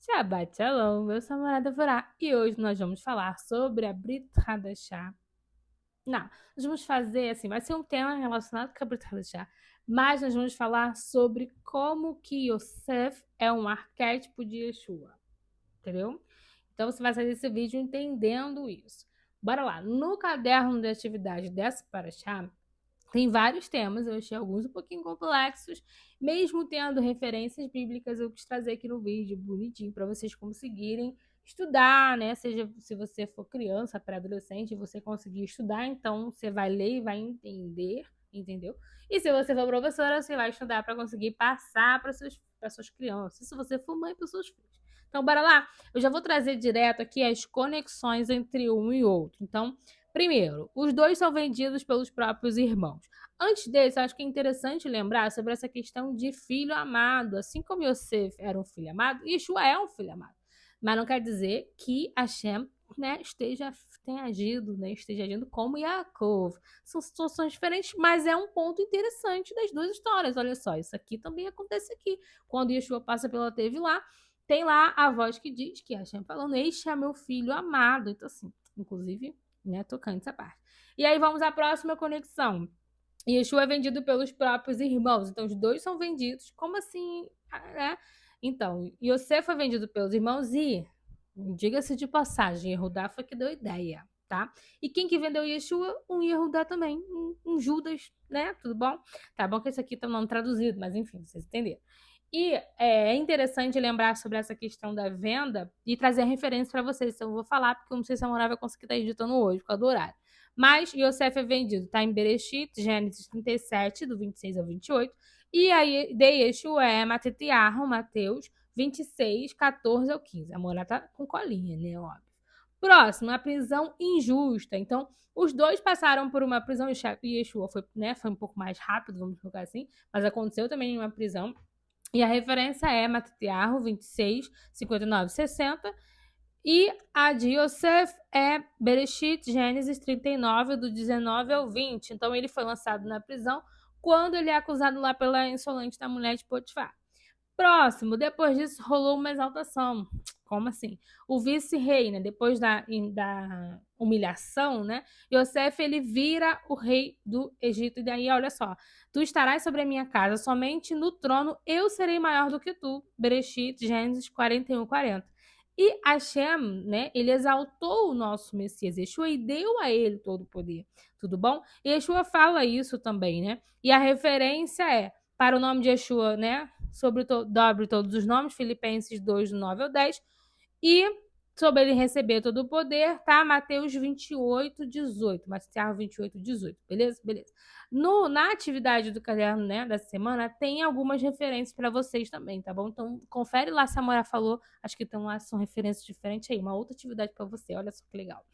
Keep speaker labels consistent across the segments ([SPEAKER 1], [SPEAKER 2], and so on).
[SPEAKER 1] Shabbat Shalom, eu sou a Morada Vorá e hoje nós vamos falar sobre a Brit Hadashah. Não, nós vamos fazer assim, vai ser um tema relacionado com a Brit Hadashah, mas nós vamos falar sobre como que Yosef é um arquétipo de Yeshua, entendeu? Então você vai sair desse vídeo entendendo isso. Bora lá, no caderno de atividade dessa Parashá, tem vários temas, eu achei alguns um pouquinho complexos, mesmo tendo referências bíblicas, eu quis trazer aqui no vídeo bonitinho para vocês conseguirem estudar, né? Seja se você for criança, pré-adolescente, você conseguir estudar, então você vai ler e vai entender, entendeu? E se você for professora, você vai estudar para conseguir passar para suas crianças. E se você for mãe, para os seus filhos. Então, bora lá? Eu já vou trazer direto aqui as conexões entre um e outro. Então, primeiro, os dois são vendidos pelos próprios irmãos. Antes desse, acho que é interessante lembrar sobre essa questão de filho amado. Assim como Yosef era um filho amado, Yeshua é um filho amado. Mas não quer dizer que Hashem, né, esteja agindo como Yaakov. São situações diferentes, mas é um ponto interessante das duas histórias. Olha só, isso aqui também acontece aqui. Quando Yeshua passa pela teve lá, tem lá a voz que diz que Hashem falando, este é meu filho amado. Então, assim, inclusive, né, tocando essa parte. E aí vamos à próxima conexão. Yeshua é vendido pelos próprios irmãos. Então, os dois são vendidos. Como assim? Né? Então, Yosef foi vendido pelos irmãos e, diga-se de passagem, Yehudá foi que deu ideia, tá? E quem que vendeu Yeshua? Um Yehudá também, um Judas, né? Tudo bom? Tá bom que esse aqui tá não traduzido, mas enfim, vocês entenderam. E é interessante lembrar sobre essa questão da venda e trazer a referência para vocês. Então, eu vou falar, porque eu não sei se a Morava vai conseguir estar editando hoje, por causa do horário. Mas Yosef é vendido, está em Bereshit, Gênesis 37, do 26 ao 28. E aí, de Yeshua é Matetiarro, Mateus 26, 14 ao 15. A Morava tá com colinha, né? Óbvio. Próximo, a prisão injusta. Então, os dois passaram por uma prisão e Yeshua foi, né, foi um pouco mais rápido, vamos colocar assim, mas aconteceu também em uma prisão. E a referência é Matetiarro 26, 59, 60. E a de Yosef é Bereshit, Gênesis 39, do 19 ao 20. Então ele foi lançado na prisão quando ele é acusado lá pela insolente da mulher de Potifar. Próximo, depois disso rolou uma exaltação. Como assim? O vice-rei, né? Depois da humilhação, né? Yosef, ele vira o rei do Egito. E daí, olha só. Tu estarás sobre a minha casa, somente no trono eu serei maior do que tu. Bereshit, Gênesis 41, 40. E Hashem, né? Ele exaltou o nosso Messias, Yeshua, e deu a ele todo o poder. Tudo bom? E Yeshua fala isso também, né? E a referência é para o nome de Yeshua, né? Dobre todos os nomes, Filipenses 2, do 9 ao 10. E sobre ele receber todo o poder, tá? Mateus 28, 18. Mateus 28, 18. Beleza? Beleza. Na atividade do caderno, né, da semana, tem algumas referências para vocês também, tá bom? Então, confere lá se a Mora falou. Acho que então, lá são referências diferentes aí. Uma outra atividade para você. Olha só que legal.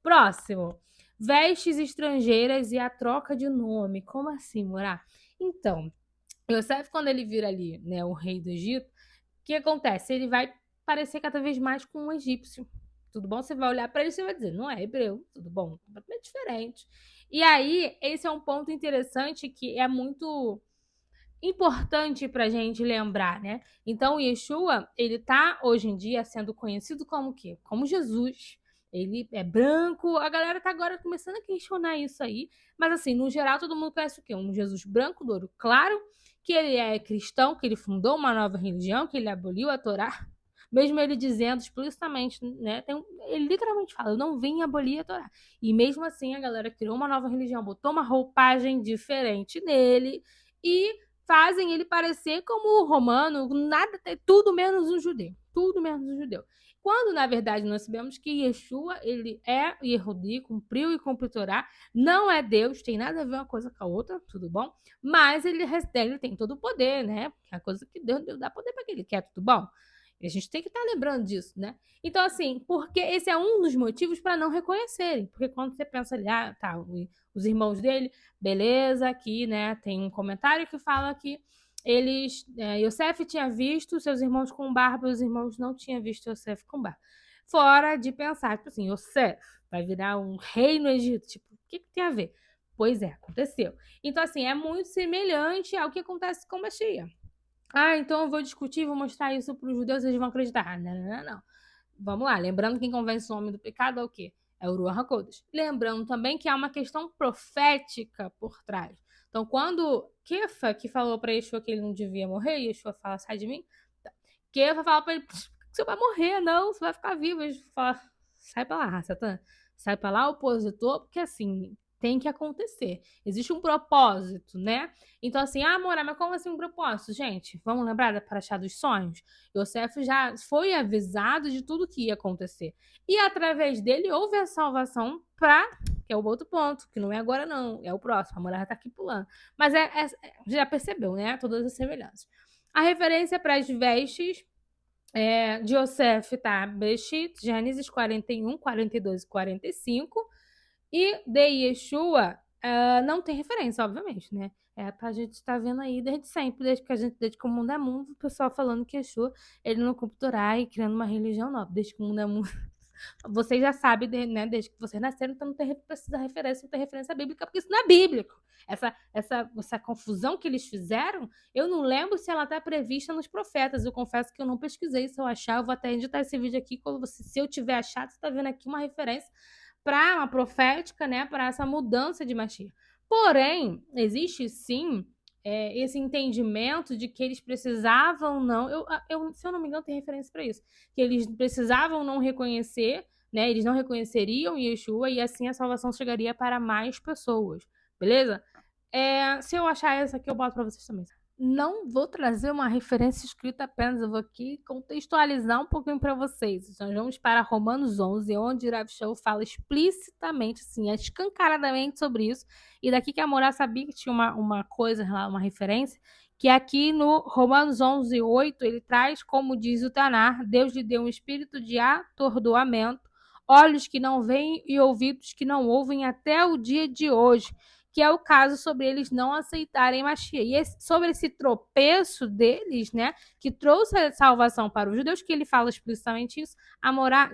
[SPEAKER 1] Próximo. Vestes estrangeiras e a troca de nome. Como assim, Mora? Então, Yosef, quando ele vira ali, né, o rei do Egito, o que acontece? Ele vai parecer cada vez mais com um egípcio. Tudo bom? Você vai olhar para ele e vai dizer, não é hebreu, tudo bom? Completamente diferente. E aí, esse é um ponto interessante que é muito importante para a gente lembrar, né? Então, o Yeshua, ele tá hoje em dia sendo conhecido como o quê? Como Jesus. Ele é branco, a galera tá agora começando a questionar isso aí, mas assim, no geral, todo mundo conhece o quê? Um Jesus branco, louro claro, que ele é cristão, que ele fundou uma nova religião, que ele aboliu a Torá, mesmo ele dizendo explicitamente, né? Ele literalmente fala, eu não vim abolir a Torá. E mesmo assim, a galera criou uma nova religião, botou uma roupagem diferente nele e fazem ele parecer como o romano, nada, tudo menos um judeu, tudo menos um judeu. Quando, na verdade, nós sabemos que Yeshua, ele é Yehudi, cumpriu e cumpriu Torá, não é Deus, tem nada a ver uma coisa com a outra, tudo bom? Mas ele tem todo o poder, né? É a coisa que Deus dá poder para quem ele quer, tudo bom? E a gente tem que estar lembrando disso, né? Então, assim, porque esse é um dos motivos para não reconhecerem. Porque quando você pensa ali, ah, tá, os irmãos dele, beleza, aqui, né, tem um comentário que fala que Yosef tinha visto seus irmãos com barba e os irmãos não tinham visto Yosef com barba. Fora de pensar, tipo assim, Yosef vai virar um rei no Egito, tipo, o que tem a ver? Pois é, aconteceu. Então, assim, é muito semelhante ao que acontece com Mashiach. Então eu vou discutir, vou mostrar isso para os judeus, eles vão acreditar. Não, não, não, não. Vamos lá, lembrando quem convence o homem do pecado é o quê? É o Ruach HaKodesh. Lembrando também que há uma questão profética por trás. Então, quando Kefa, que falou para Yeshua que ele não devia morrer, Yeshua fala, sai de mim. Kefa fala para ele, você vai morrer, não, você vai ficar vivo. Ele fala, sai para lá, Satã. Sai para lá, opositor, porque assim, tem que acontecer. Existe um propósito, né? Então, assim, Morá, mas como assim um propósito? Gente, vamos lembrar da Paraxá dos Sonhos? Yosef já foi avisado de tudo que ia acontecer. E através dele houve a salvação para, que é o outro ponto, que não é agora não, é o próximo, a mulher tá aqui pulando. Mas já percebeu, né? Todas as semelhanças. A referência para as vestes de Yosef tá Bereshit, Gênesis 41, 42 e 45. E de Yeshua não tem referência, obviamente, né? Pra gente estar vendo aí desde sempre, desde que o mundo é mundo, o pessoal falando que Yeshua, ele não cumpre Torá e criando uma religião nova, desde que o mundo é mundo. Vocês já sabem, né? Desde que vocês nasceram, então não precisa referência, não tem referência bíblica, porque isso não é bíblico. Essa confusão que eles fizeram, eu não lembro se ela está prevista nos profetas. Eu confesso que eu não pesquisei. Se eu achar, eu vou até editar esse vídeo aqui. Se eu tiver achado, você está vendo aqui uma referência para uma profética, né, para essa mudança de Mashiach. Porém, existe sim esse entendimento de que eles precisavam não, se eu não me engano tem referência para isso, que eles precisavam não reconhecer, né, eles não reconheceriam Yeshua e assim a salvação chegaria para mais pessoas, beleza? Se eu achar essa aqui eu boto para vocês também. Não vou trazer uma referência escrita apenas, eu vou aqui contextualizar um pouquinho para vocês. Nós vamos para Romanos 11, onde Rav Shaul fala explicitamente, assim, escancaradamente sobre isso. E daqui que a Morá sabia que tinha uma coisa, uma referência, que aqui no Romanos 11, 8, ele traz, como diz o Tanar, Deus lhe deu um espírito de atordoamento, olhos que não veem e ouvidos que não ouvem até o dia de hoje, que é o caso sobre eles não aceitarem Mashiach. E sobre esse tropeço deles, né, que trouxe a salvação para os judeus, que ele fala explicitamente isso,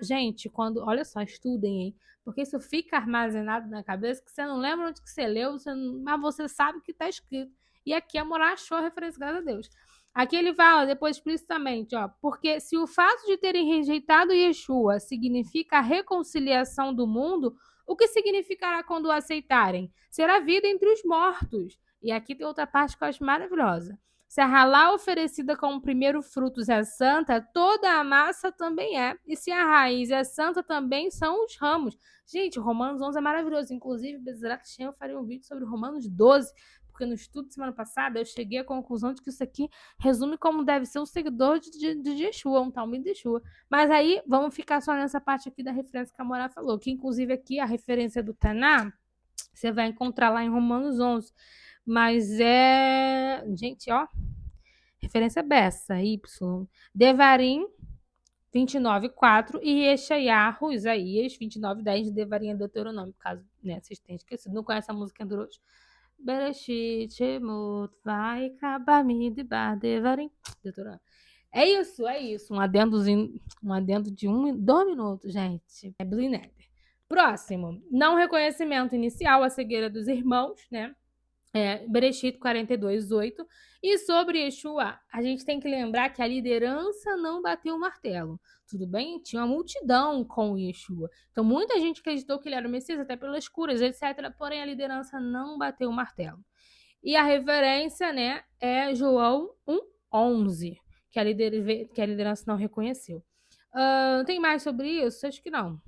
[SPEAKER 1] gente, olha só, estudem, hein, porque isso fica armazenado na cabeça, que você não lembra onde que você leu, mas você sabe o que está escrito. E aqui a Morá achou a referência, graças a Deus. Aqui ele fala depois explicitamente, porque se o fato de terem rejeitado Yeshua significa a reconciliação do mundo, o que significará quando o aceitarem? Será vida entre os mortos. E aqui tem outra parte que eu acho maravilhosa. Se a halá oferecida como primeiro frutos é santa, toda a massa também é. E se a raiz é santa, também são os ramos. Gente, Romanos 11 é maravilhoso. Inclusive, Bezerra Shem, eu faria um vídeo sobre Romanos 12, porque no estudo de semana passada eu cheguei à conclusão de que isso aqui resume como deve ser um seguidor de Yeshua, um Talmud de Yeshua. Mas aí, vamos ficar só nessa parte aqui da referência que a Morá falou, que inclusive aqui a referência do Taná, você vai encontrar lá em Romanos 11. Mas gente, referência bessa, Y. Devarim, 29:4 e Yeshayahu, Isaías, 29:10, Devarim é Deuteronômio, caso vocês tenham esquecido. Não conhece a música Android? Bereshit, Shemot, vai, Kabami, Debar, Devarim, Deuteronômio. É isso. Um adendo de 2 minutos, gente. É Blineder. Próximo. Não reconhecimento inicial, a cegueira dos irmãos, né? Bereshit 42:8. E sobre Yeshua, a gente tem que lembrar que a liderança não bateu o martelo. Tudo bem? Tinha uma multidão com Yeshua. Então, muita gente acreditou que ele era o Messias, até pelas curas, etc. Porém, a liderança não bateu o martelo. E a referência, né, é João 1:11, que a liderança não reconheceu. Tem mais sobre isso? Acho que não.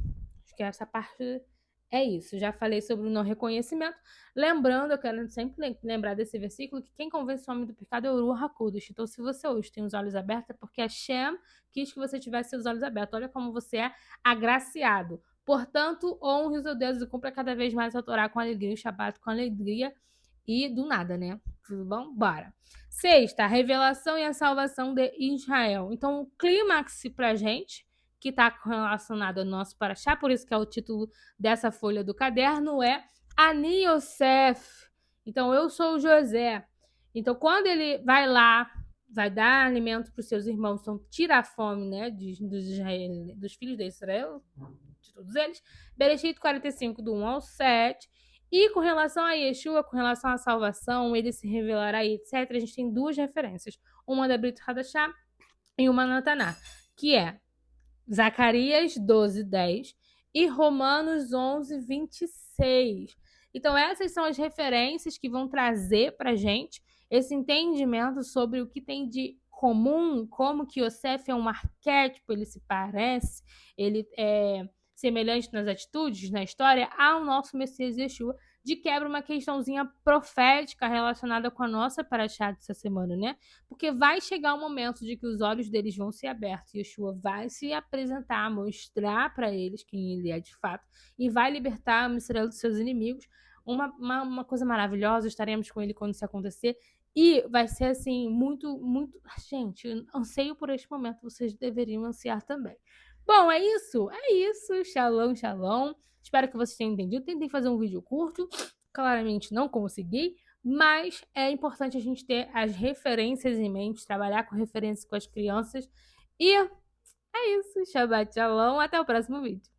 [SPEAKER 1] Acho que essa parte é isso. Já falei sobre o não reconhecimento. Lembrando, eu quero sempre lembrar desse versículo, que quem convence o homem do pecado é o Ruach HaKodesh. Então, se você hoje tem os olhos abertos, é porque Hashem quis que você tivesse os olhos abertos. Olha como você é agraciado. Portanto, honre o seu Deus e cumpra cada vez mais a Torá com alegria, o Shabbat com alegria e do nada, né? Tudo bom? Bora. Sexta, a revelação e a salvação de Israel. Então, o clímax pra gente, que está relacionado ao nosso paraxá, por isso que é o título dessa folha do caderno, é Ani Yosef. Então, eu sou o José. Então, quando ele vai lá, vai dar alimento para os seus irmãos, então tira a fome, né, dos filhos de Israel, de todos eles. Bereshit 45, do 1 ao 7. E com relação a Yeshua, com relação à salvação, ele se revelará, etc., a gente tem 2 referências. uma da Brit Hadashah e uma Nataná, que é Zacarias 12:10 e Romanos 11:26. Então, essas são as referências que vão trazer para a gente esse entendimento sobre o que tem de comum, como que Yosef é um arquétipo, ele se parece, ele é semelhante nas atitudes, na história, ao nosso Messias Yeshua, de quebra uma questãozinha profética relacionada com a nossa paraxá dessa semana, né? Porque vai chegar um momento de que os olhos deles vão ser abertos e Yeshua vai se apresentar, mostrar para eles quem ele é de fato e vai libertar Israel dos seus inimigos. Uma coisa maravilhosa, estaremos com ele quando isso acontecer. E vai ser assim, muito, muito. Gente, eu anseio por este momento, vocês deveriam ansiar também. Bom, é isso. É isso. Shalom, shalom. Espero que vocês tenham entendido. Tentei fazer um vídeo curto. Claramente não consegui. Mas é importante a gente ter as referências em mente, trabalhar com referências com as crianças. E é isso. Shabbat shalom. Até o próximo vídeo.